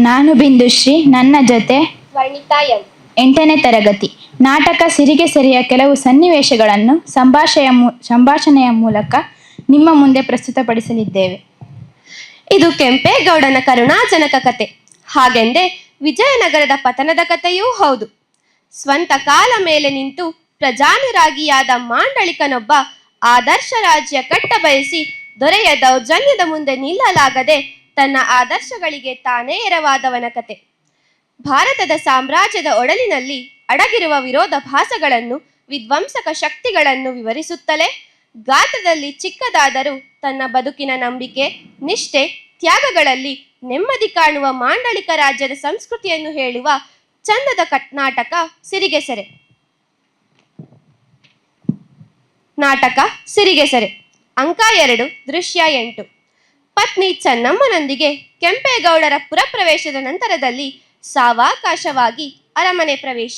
ನಾನು ಬಿಂದುಶ್ರೀ, ನನ್ನ ಜೊತೆ ವರ್ಣಿತಾ ಎನ್. 8ನೇ ತರಗತಿ. ನಾಟಕ ಸಿರಿಗೆ ಸೆರೆಯ ಕೆಲವು ಸನ್ನಿವೇಶಗಳನ್ನು ಸಂಭಾಷಣೆಯ ಮೂಲಕ ನಿಮ್ಮ ಮುಂದೆ ಪ್ರಸ್ತುತಪಡಿಸಲಿದ್ದೇವೆ. ಇದು ಕೆಂಪೇಗೌಡನ ಕರುಣಾಜನಕ ಕತೆ. ಹಾಗೆಂದೇ ವಿಜಯನಗರದ ಪತನದ ಕಥೆಯೂ ಹೌದು. ಸ್ವಂತ ಕಾಲ ಮೇಲೆ ನಿಂತು ಪ್ರಜಾನುರಾಗಿಯಾದ ಮಾಂಡಳಿಕನೊಬ್ಬ ಆದರ್ಶ ರಾಜ್ಯ ಕಟ್ಟ ಬಯಸಿ ದೊರೆಯ ದೌರ್ಜನ್ಯದ ಮುಂದೆ ನಿಲ್ಲಲಾಗದೆ ತನ್ನ ಆದರ್ಶಗಳಿಗೆ ತಾನೇ ಎರವಾದವನ ಕತೆ. ಭಾರತದ ಸಾಮ್ರಾಜ್ಯದ ಒಡಲಿನಲ್ಲಿ ಅಡಗಿರುವ ವಿರೋಧಾಭಾಸಗಳನ್ನು, ವಿಧ್ವಂಸಕ ಶಕ್ತಿಗಳನ್ನು ವಿವರಿಸುತ್ತಲೇ ಗಾತ್ರದಲ್ಲಿ ಚಿಕ್ಕದಾದರೂ ತನ್ನ ಬದುಕಿನ ನಂಬಿಕೆ, ನಿಷ್ಠೆ, ತ್ಯಾಗಗಳಲ್ಲಿ ನೆಮ್ಮದಿ ಕಾಣುವ ಮಾಂಡಳಿಕ ರಾಜ್ಯದ ಸಂಸ್ಕೃತಿಯನ್ನು ಹೇಳುವ ಚಂದದ ನಾಟಕ ಸಿರಿಗೆ ಸೆರೆ. ನಾಟಕ ಸಿರಿಗೆ ಸೆರೆ. ಅಂಕ 2, ದೃಶ್ಯ 8. ಪತ್ನಿ ಚೆನ್ನಮ್ಮನೊಂದಿಗೆ ಕೆಂಪೇಗೌಡರ ಪುರಪ್ರವೇಶದ ನಂತರದಲ್ಲಿ ಸಾವಕಾಶವಾಗಿ ಅರಮನೆ ಪ್ರವೇಶ.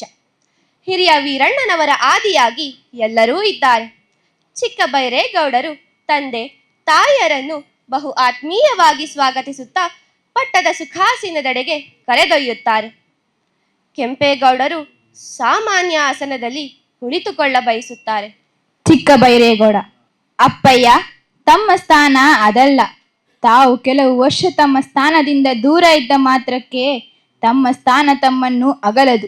ಹಿರಿಯ ವೀರಣ್ಣನವರ ಆದಿಯಾಗಿ ಎಲ್ಲರೂ ಇದ್ದಾರೆ. ಚಿಕ್ಕ ಬೈರೇಗೌಡರು ತಂದೆ ತಾಯಿಯರನ್ನು ಬಹು ಆತ್ಮೀಯವಾಗಿ ಸ್ವಾಗತಿಸುತ್ತಾ ಪಟ್ಟದ ಸುಖಾಸೀನದೆಡೆಗೆ ಕರೆದೊಯ್ಯುತ್ತಾರೆ. ಕೆಂಪೇಗೌಡರು ಸಾಮಾನ್ಯ ಆಸನದಲ್ಲಿ ಕುಳಿತುಕೊಳ್ಳ ಬಯಸುತ್ತಾರೆ. ಚಿಕ್ಕ ಬೈರೇಗೌಡ: ಅಪ್ಪಯ್ಯ, ತಮ್ಮ ಸ್ಥಾನ ಅದಲ್ಲ. ತಾವು ಕೆಲವು ವರ್ಷ ತಮ್ಮ ಸ್ಥಾನದಿಂದ ದೂರ ಇದ್ದ ಮಾತ್ರಕ್ಕೆ ತಮ್ಮ ಸ್ಥಾನ ತಮ್ಮನ್ನು ಅಗಲದು.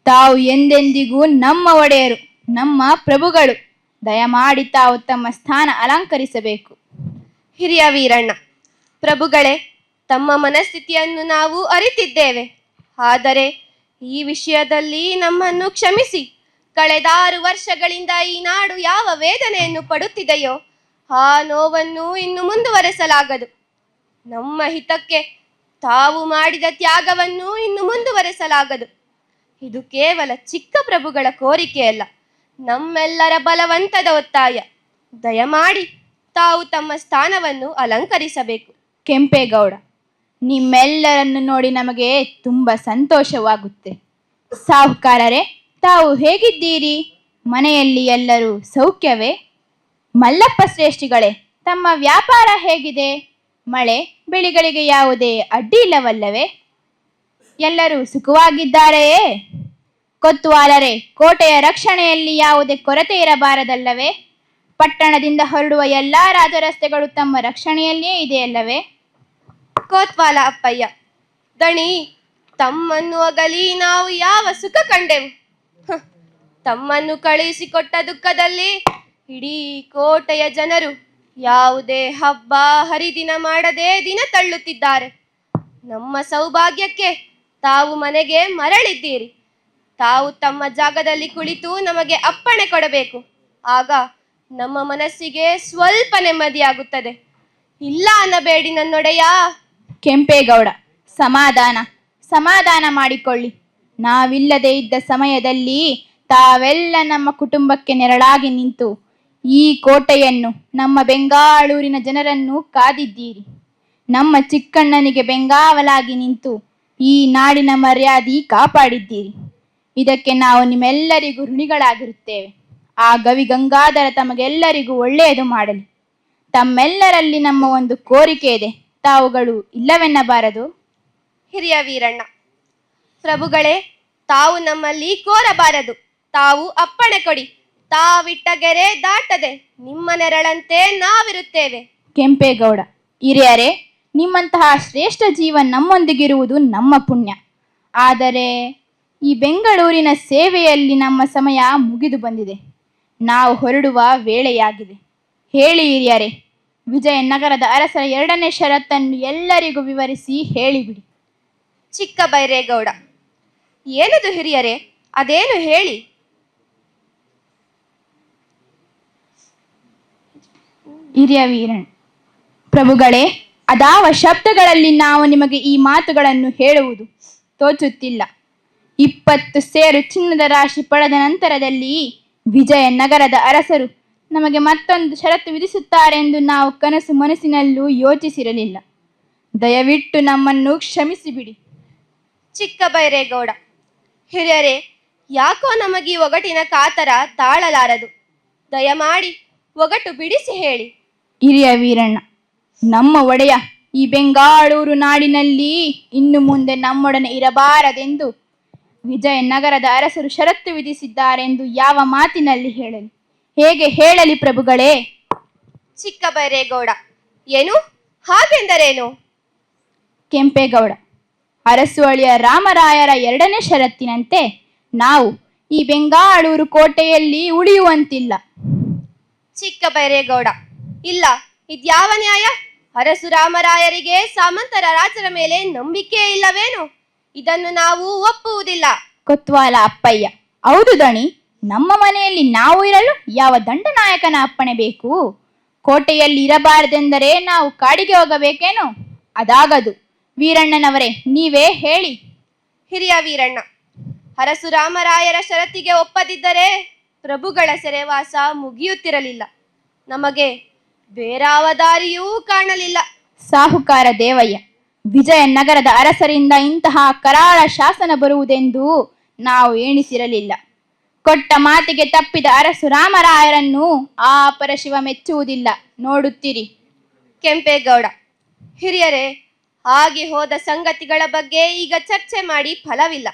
ತಾವು ಎಂದೆಂದಿಗೂ ನಮ್ಮ ಒಡೆಯರು, ನಮ್ಮ ಪ್ರಭುಗಳು. ದಯಮಾಡಿ ತಾವು ತಮ್ಮ ಸ್ಥಾನ ಅಲಂಕರಿಸಬೇಕು. ಹಿರಿಯ ವೀರಣ್ಣ: ಪ್ರಭುಗಳೇ, ತಮ್ಮ ಮನಸ್ಥಿತಿಯನ್ನು ನಾವು ಅರಿತಿದ್ದೇವೆ. ಆದರೆ ಈ ವಿಷಯದಲ್ಲಿ ನಮ್ಮನ್ನು ಕ್ಷಮಿಸಿ. ಕಳೆದ 6 ವರ್ಷಗಳಿಂದ ಈ ನಾಡು ಯಾವ ವೇದನೆಯನ್ನು ಪಡುತ್ತಿದೆಯೋ ಆ ನೋವನ್ನು ಇನ್ನು ಮುಂದುವರೆಸಲಾಗದು. ನಮ್ಮ ಹಿತಕ್ಕೆ ತಾವು ಮಾಡಿದ ತ್ಯಾಗವನ್ನು ಇನ್ನು ಮುಂದುವರೆಸಲಾಗದು. ಇದು ಕೇವಲ ಚಿಕ್ಕ ಪ್ರಭುಗಳ ಕೋರಿಕೆಯಲ್ಲ, ನಮ್ಮೆಲ್ಲರ ಬಲವಂತದ ಒತ್ತಾಯ. ದಯಮಾಡಿ ತಾವು ತಮ್ಮ ಸ್ಥಾನವನ್ನು ಅಲಂಕರಿಸಬೇಕು. ಕೆಂಪೇಗೌಡ: ನಿಮ್ಮೆಲ್ಲರನ್ನು ನೋಡಿ ನಮಗೆ ತುಂಬ ಸಂತೋಷವಾಗುತ್ತೆ. ಸಾಹುಕಾರರೇ, ತಾವು ಹೇಗಿದ್ದೀರಿ? ಮನೆಯಲ್ಲಿ ಎಲ್ಲರೂ ಸೌಖ್ಯವೇ? ಮಲ್ಲಪ್ಪ ಶ್ರೇಷ್ಠಿಗಳೇ, ತಮ್ಮ ವ್ಯಾಪಾರ ಹೇಗಿದೆ? ಮಳೆ ಬೆಳೆಗಳಿಗೆ ಯಾವುದೇ ಅಡ್ಡಿ ಇಲ್ಲವಲ್ಲವೇ? ಎಲ್ಲರೂ ಸುಖವಾಗಿದ್ದಾರೆಯೇ? ಕೊತ್ವಾಲರೇ, ಕೋಟೆಯ ರಕ್ಷಣೆಯಲ್ಲಿ ಯಾವುದೇ ಕೊರತೆ ಇರಬಾರದಲ್ಲವೇ? ಪಟ್ಟಣದಿಂದ ಹೊರಡುವ ಎಲ್ಲಾ ರಾಜರಸ್ತೆಗಳು ತಮ್ಮ ರಕ್ಷಣೆಯಲ್ಲಿಯೇ ಇದೆಯಲ್ಲವೇ? ಕೋತ್ವಾಲ ಅಪ್ಪಯ್ಯ: ದಣಿ, ತಮ್ಮನ್ನು ಅಗಲಿ ನಾವು ಯಾವ ಸುಖ ಕಂಡೆವು? ತಮ್ಮನ್ನು ಕಳುಹಿಸಿಕೊಟ್ಟ ದುಃಖದಲ್ಲಿ ಇಡೀ ಕೋಟೆಯ ಜನರು ಯಾವುದೇ ಹಬ್ಬ ಹರಿದಿನ ಮಾಡದೆ ದಿನ ತಳ್ಳುತ್ತಿದ್ದಾರೆ. ನಮ್ಮ ಸೌಭಾಗ್ಯಕ್ಕೆ ತಾವು ಮನೆಗೆ ಮರಳಿದ್ದೀರಿ. ತಾವು ತಮ್ಮ ಜಾಗದಲ್ಲಿ ಕುಳಿತು ನಮಗೆ ಅಪ್ಪಣೆ ಕೊಡಬೇಕು. ಆಗ ನಮ್ಮ ಮನಸ್ಸಿಗೆ ಸ್ವಲ್ಪ ನೆಮ್ಮದಿಯಾಗುತ್ತದೆ. ಇಲ್ಲ ಅನ್ನಬೇಡಿ ನನ್ನೊಡೆಯ. ಕೆಂಪೇಗೌಡ: ಸಮಾಧಾನ ಮಾಡಿಕೊಳ್ಳಿ. ನಾವಿಲ್ಲದೆ ಇದ್ದ ಸಮಯದಲ್ಲಿ ತಾವೆಲ್ಲ ನಮ್ಮ ಕುಟುಂಬಕ್ಕೆ ನೆರಳಾಗಿ ನಿಂತು ಈ ಕೋಟೆಯನ್ನು, ನಮ್ಮ ಬೆಂಗಾಳೂರಿನ ಜನರನ್ನು ಕಾದಿದ್ದೀರಿ. ನಮ್ಮ ಚಿಕ್ಕಣ್ಣನಿಗೆ ಬೆಂಗಾವಲಾಗಿ ನಿಂತು ಈ ನಾಡಿನ ಮರ್ಯಾದೆ ಕಾಪಾಡಿದ್ದೀರಿ. ಇದಕ್ಕೆ ನಾವು ನಿಮ್ಮೆಲ್ಲರಿಗೂ ಋಣಿಗಳಾಗಿರುತ್ತೇವೆ. ಆ ಗವಿ ಗಂಗಾಧರ ತಮಗೆಲ್ಲರಿಗೂ ಒಳ್ಳೆಯದು ಮಾಡಲಿ. ತಮ್ಮೆಲ್ಲರಲ್ಲಿ ನಮ್ಮ ಒಂದು ಕೋರಿಕೆ ಇದೆ, ತಾವುಗಳು ಇಲ್ಲವೆನ್ನಬಾರದು. ಹಿರಿಯ ವೀರಣ್ಣ: ಪ್ರಭುಗಳೇ, ತಾವು ನಮ್ಮಲ್ಲಿ ಕೋರಬಾರದು. ತಾವು ಅಪ್ಪಣೆ ಕೊಡಿ. ತಾವಿಟ್ಟ ಗೆರೆ ದಾಟದೆ ನಿಮ್ಮ ನೆರಳಂತೆ ನಾವಿರುತ್ತೇವೆ. ಕೆಂಪೇಗೌಡ: ಹಿರಿಯರೇ, ನಿಮ್ಮಂತಹ ಶ್ರೇಷ್ಠ ಜೀವ ನಮ್ಮೊಂದಿಗಿರುವುದು ನಮ್ಮ ಪುಣ್ಯ. ಆದರೆ ಈ ಬೆಂಗಳೂರಿನ ಸೇವೆಯಲ್ಲಿ ನಮ್ಮ ಸಮಯ ಮುಗಿದು ಬಂದಿದೆ. ನಾವು ಹೊರಡುವ ವೇಳೆಯಾಗಿದೆ. ಹೇಳಿ ಹಿರಿಯರೇ, ವಿಜಯನಗರದ ಅರಸರ 2ನೇ ಷರತ್ತನ್ನು ಎಲ್ಲರಿಗೂ ವಿವರಿಸಿ ಹೇಳಿಬಿಡಿ. ಚಿಕ್ಕ ಬೈರೇಗೌಡ: ಏನದು ಹಿರಿಯರೇ, ಅದೇನು ಹೇಳಿ. ಹಿರಿಯ ವೀರಣ್ಣ: ಪ್ರಭುಗಳೇ, ಅದಾವ ಶಬ್ದಗಳಲ್ಲಿ ನಾವು ನಿಮಗೆ ಈ ಮಾತುಗಳನ್ನು ಹೇಳುವುದು ತೋಚುತ್ತಿಲ್ಲ. 20 ಸೇರು ಚಿನ್ನದ ರಾಶಿ ಪಡೆದ ನಂತರದಲ್ಲಿ ವಿಜಯನಗರದ ಅರಸರು ನಮಗೆ ಮತ್ತೊಂದು ಷರತ್ತು ವಿಧಿಸುತ್ತಾರೆಂದು ನಾವು ಕನಸು ಮನಸ್ಸಿನಲ್ಲೂ ಯೋಚಿಸಿರಲಿಲ್ಲ. ದಯವಿಟ್ಟು ನಮ್ಮನ್ನು ಕ್ಷಮಿಸಿಬಿಡಿ. ಚಿಕ್ಕ ಬೈರೇಗೌಡ: ಹಿರಿಯರೇ, ಯಾಕೋ ನಮಗೀ ಒಗಟಿನ ಕಾತರ ತಾಳಲಾರದು. ದಯಮಾಡಿ ಒಗಟು ಬಿಡಿಸಿ ಹೇಳಿ. ಹಿರಿಯ ವೀರಣ್ಣ: ನಮ್ಮ ಒಡೆಯ ಈ ಬೆಂಗಾಳೂರು ನಾಡಿನಲ್ಲಿ ಇನ್ನು ಮುಂದೆ ನಮ್ಮೊಡನೆ ಇರಬಾರದೆಂದು ವಿಜಯನಗರದ ಅರಸರು ಷರತ್ತು ವಿಧಿಸಿದ್ದಾರೆಂದು ಯಾವ ಮಾತಿನಲ್ಲಿ ಹೇಳಲಿ? ಹೇಗೆ ಹೇಳಲಿ ಪ್ರಭುಗಳೇ? ಚಿಕ್ಕ ಬೈರೇಗೌಡ, ಏನು ಹಾಗೆಂದರೇನು? ಕೆಂಪೇಗೌಡ, ಅರಸುವಳಿಯ ರಾಮರಾಯರ ಎರಡನೇ ಷರತ್ತಿನಂತೆ ನಾವು ಈ ಬೆಂಗಾಳೂರು ಕೋಟೆಯಲ್ಲಿ ಉಳಿಯುವಂತಿಲ್ಲ. ಚಿಕ್ಕ ಬೈರೇಗೌಡ, ಇಲ್ಲ, ಇದ್ಯಾವ ನ್ಯಾಯ? ಅರಸು ರಾಮರಾಯರಿಗೆ ಸಾಮಂತರ ರಾಜರ ಮೇಲೆ ನಂಬಿಕೆ ಇಲ್ಲವೇನು? ಇದನ್ನು ನಾವು ಒಪ್ಪುವುದಿಲ್ಲ. ಕೊತ್ವಾಲ ಅಪ್ಪಯ್ಯ, ಹೌದು ದಣಿ, ನಮ್ಮ ಮನೆಯಲ್ಲಿ ನಾವು ಇರಲು ಯಾವ ದಂಡನಾಯಕನ ಅಪ್ಪಣೆ ಬೇಕು? ಕೋಟೆಯಲ್ಲಿ ಇರಬಾರದೆಂದರೆ ನಾವು ಕಾಡಿಗೆ ಹೋಗಬೇಕೇನು? ಅದಾಗದು. ವೀರಣ್ಣನವರೇ, ನೀವೇ ಹೇಳಿ. ಹಿರಿಯ ವೀರಣ್ಣ, ಅರಸು ರಾಮರಾಯರ ಷರತ್ತಿಗೆ ಒಪ್ಪದಿದ್ದರೆ ಪ್ರಭುಗಳ ಸೆರೆವಾಸ ಮುಗಿಯುತ್ತಿರಲಿಲ್ಲ. ನಮಗೆ ಬೇರಾವ ದಾರಿಯೂ ಕಾಣಲಿಲ್ಲ. ಸಾಹುಕಾರ ದೇವಯ್ಯ, ವಿಜಯನಗರದ ಅರಸರಿಂದ ಇಂತಹ ಕರಾಳ ಶಾಸನ ಬರುವುದೆಂದು ನಾವು ಎಣಿಸಿರಲಿಲ್ಲ. ಕೊಟ್ಟ ಮಾತಿಗೆ ತಪ್ಪಿದ ಅರಸು ರಾಮರಾಯರನ್ನು ಆ ಪರಶಿವ ಮೆಚ್ಚುವುದಿಲ್ಲ, ನೋಡುತ್ತೀರಿ. ಕೆಂಪೇಗೌಡ, ಹಿರಿಯರೇ, ಆಗಿ ಹೋದ ಸಂಗತಿಗಳ ಬಗ್ಗೆ ಈಗ ಚರ್ಚೆ ಮಾಡಿ ಫಲವಿಲ್ಲ.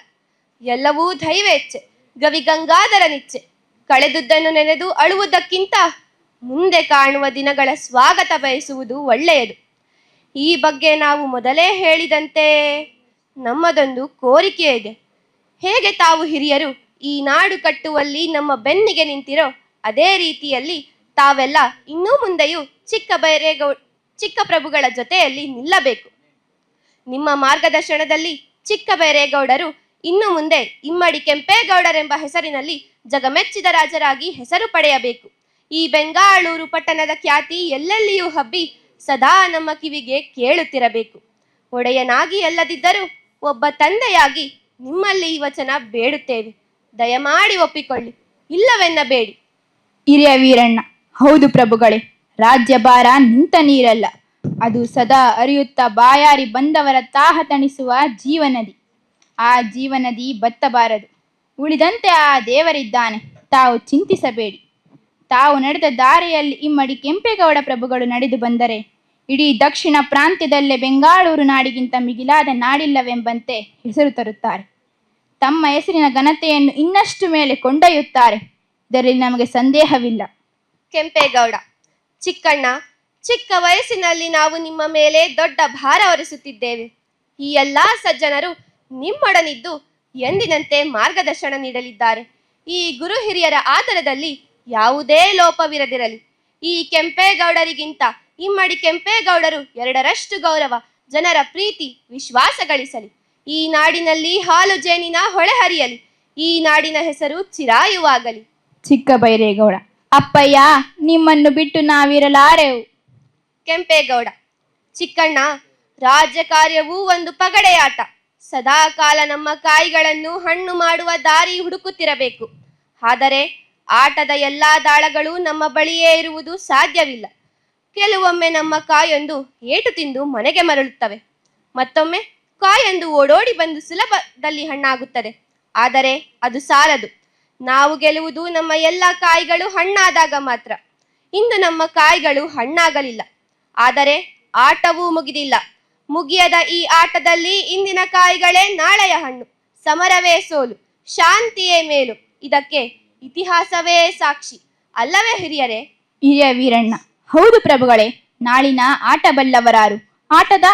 ಎಲ್ಲವೂ ದೈವೇಚ್ಛೆ, ಗವಿಗಂಗಾಧರನಿಚ್ಛೆ. ಕಳೆದುದನ್ನು ನೆನೆದು ಅಳುವುದಕ್ಕಿಂತ ಮುಂದೆ ಕಾಣುವ ದಿನಗಳ ಸ್ವಾಗತ ಬಯಸುವುದು ಒಳ್ಳೆಯದು. ಈ ಬಗ್ಗೆ ನಾವು ಮೊದಲೇ ಹೇಳಿದಂತೆ ನಮ್ಮದೊಂದು ಕೋರಿಕೆ ಇದೆ. ಹೇಗೆ ತಾವು ಹಿರಿಯರು ಈ ನಾಡು ಕಟ್ಟುವಲ್ಲಿ ನಮ್ಮ ಬೆನ್ನಿಗೆ ನಿಂತಿರೋ ಅದೇ ರೀತಿಯಲ್ಲಿ ತಾವೆಲ್ಲ ಇನ್ನೂ ಮುಂದೆಯೂ ಚಿಕ್ಕ ಪ್ರಭುಗಳ ಜೊತೆಯಲ್ಲಿ ನಿಲ್ಲಬೇಕು. ನಿಮ್ಮ ಮಾರ್ಗದರ್ಶನದಲ್ಲಿ ಚಿಕ್ಕ ಬೈರೇಗೌಡರು ಇನ್ನು ಮುಂದೆ ಇಮ್ಮಡಿ ಕೆಂಪೇಗೌಡರೆಂಬ ಹೆಸರಿನಲ್ಲಿ ಜಗಮೆಚ್ಚಿದ ರಾಜರಾಗಿ ಹೆಸರು ಪಡೆಯಬೇಕು. ಈ ಬೆಂಗಾಳೂರು ಪಟ್ಟಣದ ಖ್ಯಾತಿ ಎಲ್ಲೆಲ್ಲಿಯೂ ಹಬ್ಬಿ ಸದಾ ನಮ್ಮ ಕಿವಿಗೆ ಕೇಳುತ್ತಿರಬೇಕು. ಒಡೆಯನಾಗಿ ಅಲ್ಲದಿದ್ದರೂ ಒಬ್ಬ ತಂದೆಯಾಗಿ ನಿಮ್ಮಲ್ಲಿ ಈ ವಚನ ಬೇಡುತ್ತೇವೆ. ದಯಮಾಡಿ ಒಪ್ಪಿಕೊಳ್ಳಿ, ಇಲ್ಲವೆನ್ನಬೇಡಿ. ಹಿರಿಯ ವೀರಣ್ಣ, ಹೌದು ಪ್ರಭುಗಳೇ, ರಾಜ್ಯಭಾರ ನಿಂತ ನೀರಲ್ಲ, ಅದು ಸದಾ ಹರಿಯುತ್ತಾ ಬಾಯಾರಿ ಬಂದವರ ದಾಹ ತಣಿಸುವ ಜೀವನದಿ. ಆ ಜೀವನದಿ ಬತ್ತಬಾರದು. ಉಳಿದಂತೆ ಆ ದೇವರಿದ್ದಾನೆ, ತಾವು ಚಿಂತಿಸಬೇಡಿ. ತಾವು ನಡೆದ ದಾರಿಯಲ್ಲಿ ಇಮ್ಮಡಿ ಕೆಂಪೇಗೌಡ ಪ್ರಭುಗಳು ನಡೆದು ಬಂದರೆ ಇಡೀ ದಕ್ಷಿಣ ಪ್ರಾಂತ್ಯದಲ್ಲೇ ಬೆಂಗಾಳೂರು ನಾಡಿಗಿಂತ ಮಿಗಿಲಾದ ನಾಡಿಲ್ಲವೆಂಬಂತೆ ಹೆಸರು ತರುತ್ತಾರೆ. ತಮ್ಮ ಹೆಸರಿನ ಘನತೆಯನ್ನು ಇನ್ನಷ್ಟು ಮೇಲೆ ಕೊಂಡೊಯ್ಯುತ್ತಾರೆ. ಇದರಲ್ಲಿ ನಮಗೆ ಸಂದೇಹವಿಲ್ಲ. ಕೆಂಪೇಗೌಡ, ಚಿಕ್ಕಣ್ಣ, ಚಿಕ್ಕ ವಯಸ್ಸಿನಲ್ಲಿ ನಾವು ನಿಮ್ಮ ಮೇಲೆ ದೊಡ್ಡ ಭಾರ ಹೊರಿಸುತ್ತಿದ್ದೇವೆ. ಈ ಎಲ್ಲಾ ಸಜ್ಜನರು ನಿಮ್ಮೊಡನಿದ್ದು ಎಂದಿನಂತೆ ಮಾರ್ಗದರ್ಶನ ನೀಡಲಿದ್ದಾರೆ. ಈ ಗುರು ಹಿರಿಯರ ಆದರದಲ್ಲಿ ಯಾವುದೇ ಲೋಪವಿರದಿರಲಿ. ಈ ಕೆಂಪೇಗೌಡರಿಗಿಂತ ಇಮ್ಮಡಿ ಕೆಂಪೇಗೌಡರು ಎರಡರಷ್ಟು ಗೌರವ, ಜನರ ಪ್ರೀತಿ, ವಿಶ್ವಾಸ ಗಳಿಸಲಿ. ಈ ನಾಡಿನಲ್ಲಿ ಹಾಲು ಜೇನಿನ ಹೊಳೆ ಹರಿಯಲಿ. ಈ ನಾಡಿನ ಹೆಸರು ಚಿರಾಯುವಾಗಲಿ. ಚಿಕ್ಕ ಬೈರೇಗೌಡ, ಅಪ್ಪಯ್ಯ, ನಿಮ್ಮನ್ನು ಬಿಟ್ಟು ನಾವಿರಲಾರೆವು. ಕೆಂಪೇಗೌಡ, ಚಿಕ್ಕಣ್ಣ, ರಾಜ್ಯ ಕಾರ್ಯವೂ ಒಂದು ಪಗಡೆಯಾಟ. ಸದಾ ಕಾಲ ನಮ್ಮ ಕಾಯಿಗಳನ್ನು ಹಣ್ಣು ಮಾಡುವ ದಾರಿ ಹುಡುಕುತ್ತಿರಬೇಕು. ಆದರೆ ಆಟದ ಎಲ್ಲಾ ದಾಳಗಳು ನಮ್ಮ ಬಳಿಯೇ ಇರುವುದು ಸಾಧ್ಯವಿಲ್ಲ. ಕೆಲವೊಮ್ಮೆ ನಮ್ಮ ಕಾಯೊಂದು ಏಟು ತಿಂದು ಮನೆಗೆ ಮರಳುತ್ತವೆ. ಮತ್ತೊಮ್ಮೆ ಕಾಯೊಂದು ಓಡೋಡಿ ಬಂದು ಸುಲಭದಲ್ಲಿ ಹಣ್ಣಾಗುತ್ತದೆ. ಆದರೆ ಅದು ಸಾಲದು. ನಾವು ಗೆಲ್ಲುವುದು ನಮ್ಮ ಎಲ್ಲ ಕಾಯಿಗಳು ಹಣ್ಣಾದಾಗ ಮಾತ್ರ. ಇಂದು ನಮ್ಮ ಕಾಯಿಗಳು ಹಣ್ಣಾಗಲಿಲ್ಲ, ಆದರೆ ಆಟವೂ ಮುಗಿದಿಲ್ಲ. ಮುಗಿಯದ ಈ ಆಟದಲ್ಲಿ ಇಂದಿನ ಕಾಯಿಗಳೇ ನಾಳೆಯ ಹಣ್ಣು. ಸಮರವೇ ಸೋಲು, ಶಾಂತಿಯೇ ಮೇಲು. ಇದಕ್ಕೆ ಇತಿಹಾಸವೇ ಸಾಕ್ಷಿ, ಅಲ್ಲವೇ ಹಿರಿಯರೇ? ಹಿರಿಯ ವೀರಣ್ಣ, ಹೌದು ಪ್ರಭುಗಳೇ. ನಾಳಿನ ಆಟ ಬಲ್ಲವರಾರು, ಆಟದ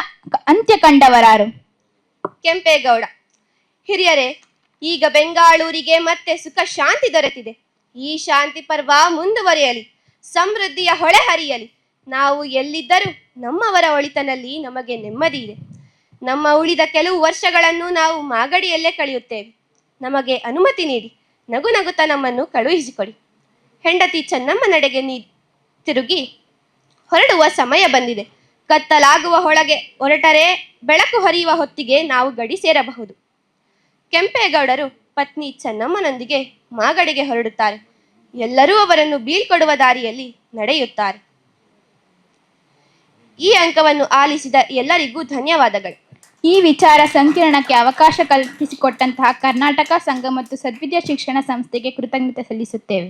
ಅಂತ್ಯ ಕಂಡವರಾರು? ಕೆಂಪೇಗೌಡ, ಹಿರಿಯರೇ, ಈಗ ಬೆಂಗಾಳೂರಿಗೆ ಮತ್ತೆ ಸುಖ ಶಾಂತಿ ದೊರೆತಿದೆ. ಈ ಶಾಂತಿ ಪರ್ವ ಮುಂದುವರಿಯಲಿ, ಸಮೃದ್ಧಿಯ ಹೊಳೆ ಹರಿಯಲಿ. ನಾವು ಎಲ್ಲಿದ್ದರೂ ನಮ್ಮವರ ಒಳಿತನಲ್ಲಿ ನಮಗೆ ನೆಮ್ಮದಿ ಇದೆ. ನಮ್ಮ ಉಳಿದ ಕೆಲವು ವರ್ಷಗಳನ್ನು ನಾವು ಮಾಗಡಿಯಲ್ಲೇ ಕಳೆಯುತ್ತೇವೆ. ನಮಗೆ ಅನುಮತಿ ನೀಡಿ ನಗು ನಗುತ್ತಾ ನಮ್ಮನ್ನು ಕಳುಹಿಸಿಕೊಡಿ. ಹೆಂಡತಿ ಚೆನ್ನಮ್ಮ ನಡೆಗೆ ತಿರುಗಿ ಹೊರಡುವ ಸಮಯ ಬಂದಿದೆ. ಕತ್ತಲಾಗುವ ಒಳಗೆ ಹೊರಟರೆ ಬೆಳಕು ಹರಿಯುವ ಹೊತ್ತಿಗೆ ನಾವು ಗಡಿ ಸೇರಬಹುದು. ಕೆಂಪೇಗೌಡರು ಪತ್ನಿ ಚೆನ್ನಮ್ಮನೊಂದಿಗೆ ಮಾಗಡಿಗೆ ಹೊರಡುತ್ತಾರೆ. ಎಲ್ಲರೂ ಅವರನ್ನು ಬೀಳ್ಕೊಡುವ ದಾರಿಯಲ್ಲಿ ನಡೆಯುತ್ತಾರೆ. ಈ ಅಂಕವನ್ನು ಆಲಿಸಿದ ಎಲ್ಲರಿಗೂ ಧನ್ಯವಾದಗಳು. ಈ ವಿಚಾರ ಸಂಕಿರಣಕ್ಕೆ ಅವಕಾಶ ಕಲ್ಪಿಸಿಕೊಟ್ಟಂತಹ ಕರ್ನಾಟಕ ಸಂಘ ಮತ್ತು ಸದ್ವಿದ್ಯಾ ಶಿಕ್ಷಣ ಸಂಸ್ಥೆಗೆ ಕೃತಜ್ಞತೆ ಸಲ್ಲಿಸುತ್ತೇವೆ.